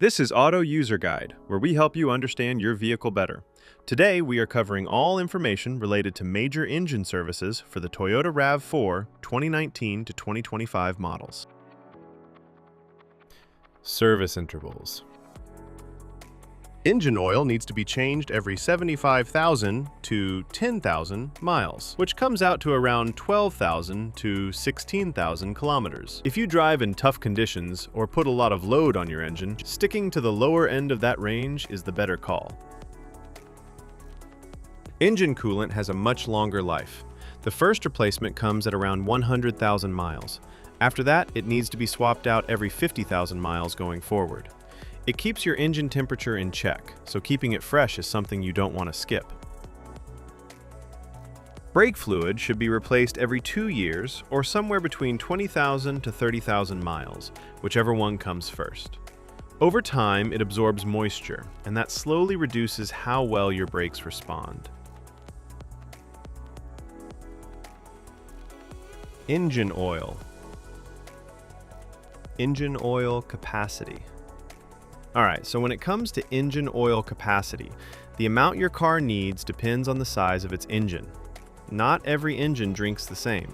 This is Auto User Guide, where we help you understand your vehicle better. Today, we are covering all information related to major engine services for the Toyota RAV4 2019 to 2025 models. Service intervals. Engine oil needs to be changed every 75,000 to 10,000 miles, which comes out to around 12,000 to 16,000 kilometers. If you drive in tough conditions or put a lot of load on your engine, sticking to the lower end of that range is the better call. Engine coolant has a much longer life. The first replacement comes at around 100,000 miles. After that, it needs to be swapped out every 50,000 miles going forward. It keeps your engine temperature in check, so keeping it fresh is something you don't want to skip. Brake fluid should be replaced every 2 years or somewhere between 20,000 to 30,000 miles, whichever one comes first. Over time, it absorbs moisture, and that slowly reduces how well your brakes respond. Engine oil. Engine oil capacity. Alright, so when it comes to engine oil capacity, the amount your car needs depends on the size of its engine. Not every engine drinks the same.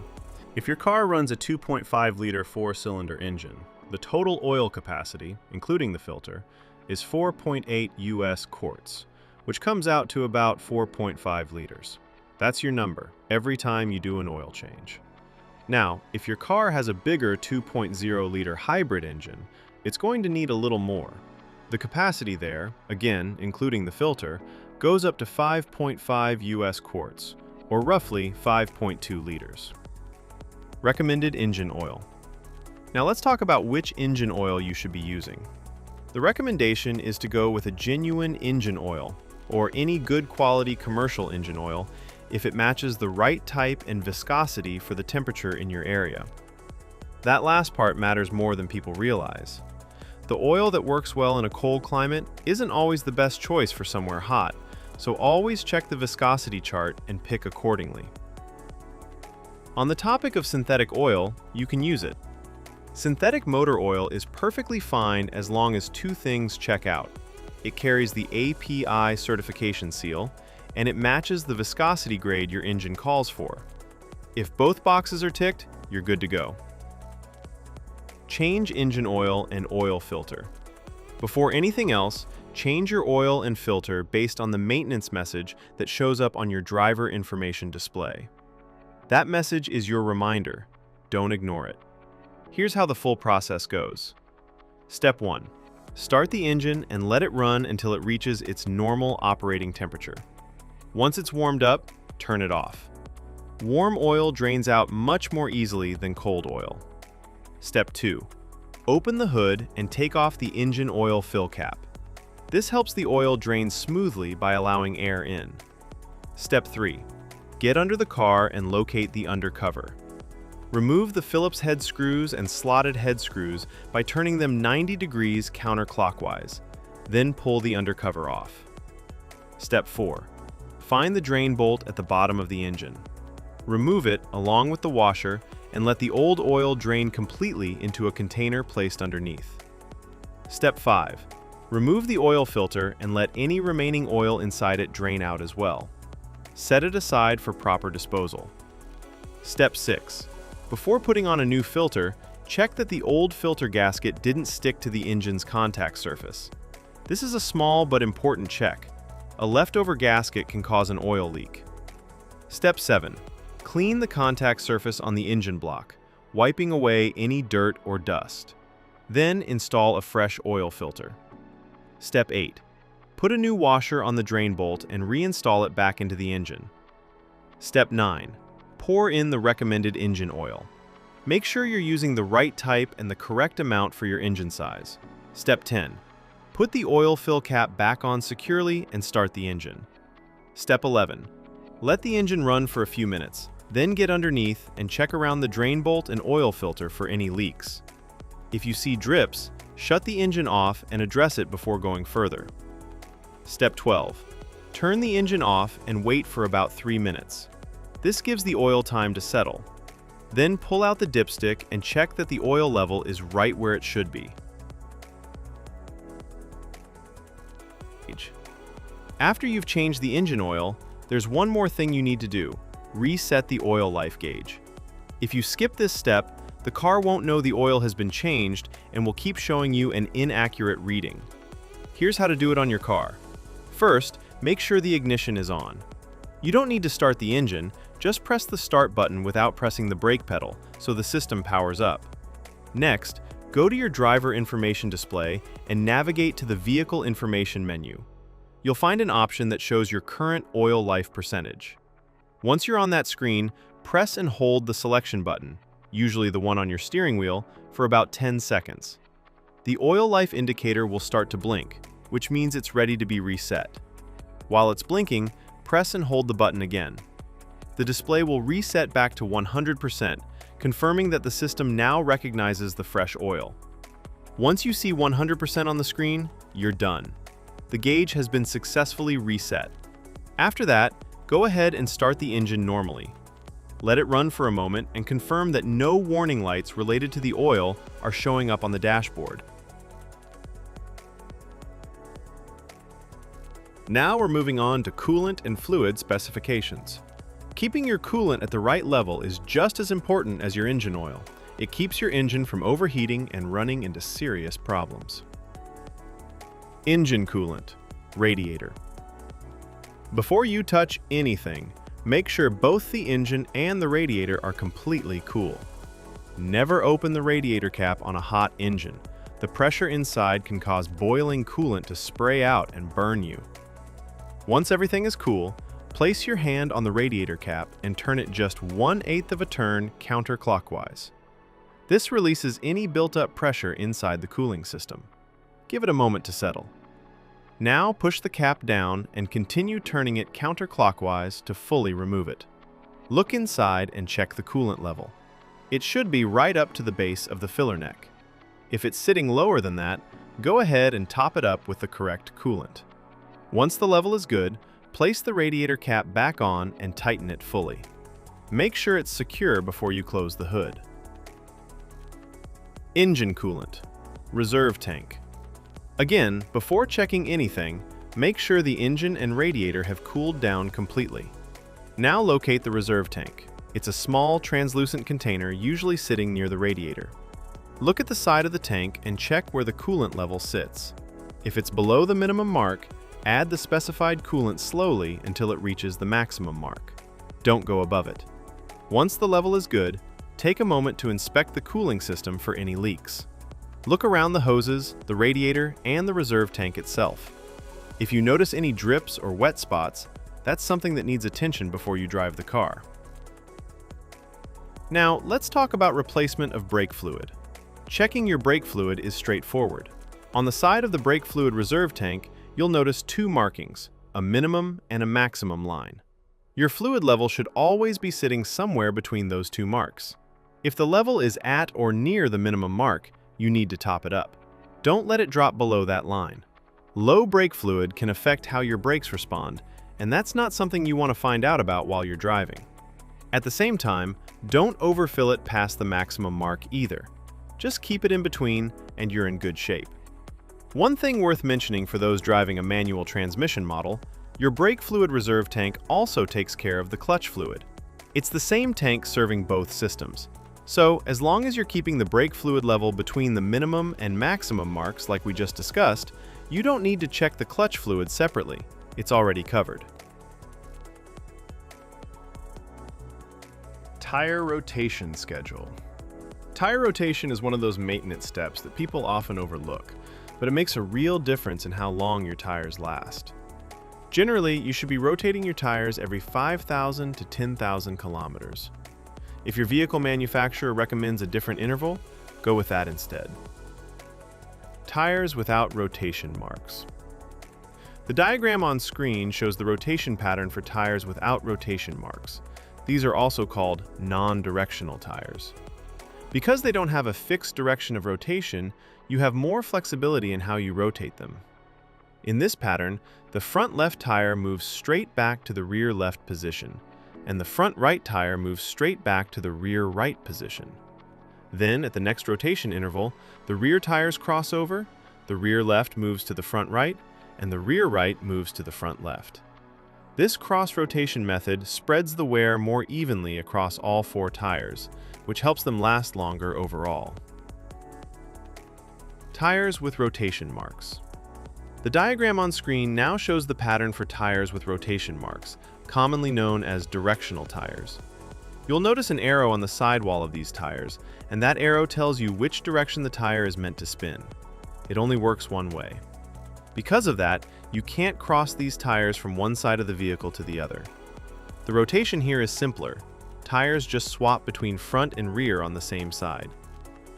If your car runs a 2.5-liter four-cylinder engine, the total oil capacity, including the filter, is 4.8 US quarts, which comes out to about 4.5 liters. That's your number every time you do an oil change. Now, if your car has a bigger 2.0-liter hybrid engine, it's going to need a little more. The capacity there, again including the filter, goes up to 5.5 US quarts, or roughly 5.2 liters. Recommended engine oil. Now let's talk about which engine oil you should be using. The recommendation is to go with a genuine engine oil, or any good quality commercial engine oil, if it matches the right type and viscosity for the temperature in your area. That last part matters more than people realize. The oil that works well in a cold climate isn't always the best choice for somewhere hot, so always check the viscosity chart and pick accordingly. On the topic of synthetic oil, you can use it. Synthetic motor oil is perfectly fine as long as two things check out. It carries the API certification seal, and it matches the viscosity grade your engine calls for. If both boxes are ticked, you're good to go. Change engine oil and oil filter. Before anything else, change your oil and filter based on the maintenance message that shows up on your driver information display. That message is your reminder. Don't ignore it. Here's how the full process goes. Step 1. Start the engine and let it run until it reaches its normal operating temperature. Once it's warmed up, turn it off. Warm oil drains out much more easily than cold oil. Step 2. Open the hood and take off the engine oil fill cap. This helps the oil drain smoothly by allowing air in. Step 3. Get under the car and locate the undercover. Remove the Phillips head screws and slotted head screws by turning them 90 degrees counterclockwise. Then pull the undercover off. Step 4. Find the drain bolt at the bottom of the engine. Remove it along with the washer and let the old oil drain completely into a container placed underneath. Step 5. Remove the oil filter and let any remaining oil inside it drain out as well. Set it aside for proper disposal. Step 6. Before putting on a new filter, check that the old filter gasket didn't stick to the engine's contact surface. This is a small but important check. A leftover gasket can cause an oil leak. Step 7. Clean the contact surface on the engine block, wiping away any dirt or dust. Then install a fresh oil filter. Step 8. Put a new washer on the drain bolt and reinstall it back into the engine. Step 9. Pour in the recommended engine oil. Make sure you're using the right type and the correct amount for your engine size. Step 10. Put the oil fill cap back on securely and start the engine. Step 11. Let the engine run for a few minutes. Then get underneath and check around the drain bolt and oil filter for any leaks. If you see drips, shut the engine off and address it before going further. Step 12. Turn the engine off and wait for about 3 minutes. This gives the oil time to settle. Then pull out the dipstick and check that the oil level is right where it should be. gauge. After you've changed the engine oil, there's one more thing you need to do: reset the oil life gauge. If you skip this step, the car won't know the oil has been changed and will keep showing you an inaccurate reading. Here's how to do it on your car. First, make sure the ignition is on. You don't need to start the engine, just press the start button without pressing the brake pedal so the system powers up. Next, go to your driver information display and navigate to the vehicle information menu. You'll find an option that shows your current oil life percentage. Once you're on that screen, press and hold the selection button, usually the one on your steering wheel, for about 10 seconds. The oil life indicator will start to blink, which means it's ready to be reset. While it's blinking, press and hold the button again. The display will reset back to 100%, confirming that the system now recognizes the fresh oil. Once you see 100% on the screen, you're done. The gauge has been successfully reset. After that, go ahead and start the engine normally. Let it run for a moment and confirm that no warning lights related to the oil are showing up on the dashboard. Now we're moving on to coolant and fluid specifications. Keeping your coolant at the right level is just as important as your engine oil. It keeps your engine from overheating and running into serious problems. Engine coolant, radiator. Before you touch anything, make sure both the engine and the radiator are completely cool. Never open the radiator cap on a hot engine. The pressure inside can cause boiling coolant to spray out and burn you. Once everything is cool, place your hand on the radiator cap and turn it just 1/8 of a turn counterclockwise. This releases any built-up pressure inside the cooling system. Give it a moment to settle. Now push the cap down and continue turning it counterclockwise to fully remove it. Look inside and check the coolant level. It should be right up to the base of the filler neck. If it's sitting lower than that, go ahead and top it up with the correct coolant. Once the level is good, place the radiator cap back on and tighten it fully. Make sure it's secure before you close the hood. Engine coolant, reserve tank. Again, before checking anything, make sure the engine and radiator have cooled down completely. Now locate the reserve tank. It's a small, translucent container usually sitting near the radiator. Look at the side of the tank and check where the coolant level sits. If it's below the minimum mark, add the specified coolant slowly until it reaches the maximum mark. Don't go above it. Once the level is good, take a moment to inspect the cooling system for any leaks. Look around the hoses, the radiator, and the reserve tank itself. If you notice any drips or wet spots, that's something that needs attention before you drive the car. Now, let's talk about replacement of brake fluid. Checking your brake fluid is straightforward. On the side of the brake fluid reserve tank, you'll notice two markings, a minimum and a maximum line. Your fluid level should always be sitting somewhere between those two marks. If the level is at or near the minimum mark, you need to top it up. Don't let it drop below that line. Low brake fluid can affect how your brakes respond, and that's not something you want to find out about while you're driving. At the same time, don't overfill it past the maximum mark either. Just keep it in between and you're in good shape. One thing worth mentioning for those driving a manual transmission model, your brake fluid reserve tank also takes care of the clutch fluid. It's the same tank serving both systems. So, as long as you're keeping the brake fluid level between the minimum and maximum marks like we just discussed, you don't need to check the clutch fluid separately. It's already covered. Tire rotation schedule. Tire rotation is one of those maintenance steps that people often overlook, but it makes a real difference in how long your tires last. Generally, you should be rotating your tires every 5,000 to 10,000 kilometers. If your vehicle manufacturer recommends a different interval, go with that instead. Tires without rotation marks. The diagram on screen shows the rotation pattern for tires without rotation marks. These are also called non-directional tires. Because they don't have a fixed direction of rotation, you have more flexibility in how you rotate them. In this pattern, the front left tire moves straight back to the rear left position, and the front right tire moves straight back to the rear right position. Then, at the next rotation interval, the rear tires cross over, the rear left moves to the front right, and the rear right moves to the front left. This cross-rotation method spreads the wear more evenly across all 4 tires, which helps them last longer overall. Tires with rotation marks. The diagram on screen now shows the pattern for tires with rotation marks, commonly known as directional tires. You'll notice an arrow on the sidewall of these tires, and that arrow tells you which direction the tire is meant to spin. It only works one way. Because of that, you can't cross these tires from one side of the vehicle to the other. The rotation here is simpler. Tires just swap between front and rear on the same side.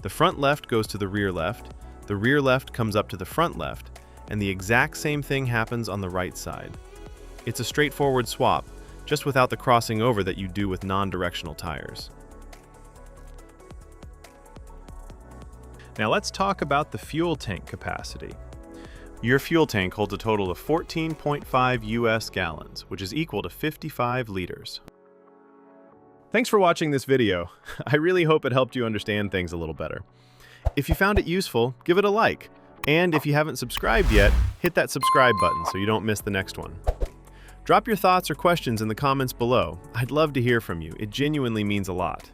The front left goes to the rear left comes up to the front left, and the exact same thing happens on the right side. It's a straightforward swap, just without the crossing over that you do with non-directional tires. Now let's talk about the fuel tank capacity. Your fuel tank holds a total of 14.5 US gallons, which is equal to 55 liters. Thanks for watching this video. I really hope it helped you understand things a little better. If you found it useful, give it a like. And if you haven't subscribed yet, hit that subscribe button so you don't miss the next one. Drop your thoughts or questions in the comments below. I'd love to hear from you. It genuinely means a lot.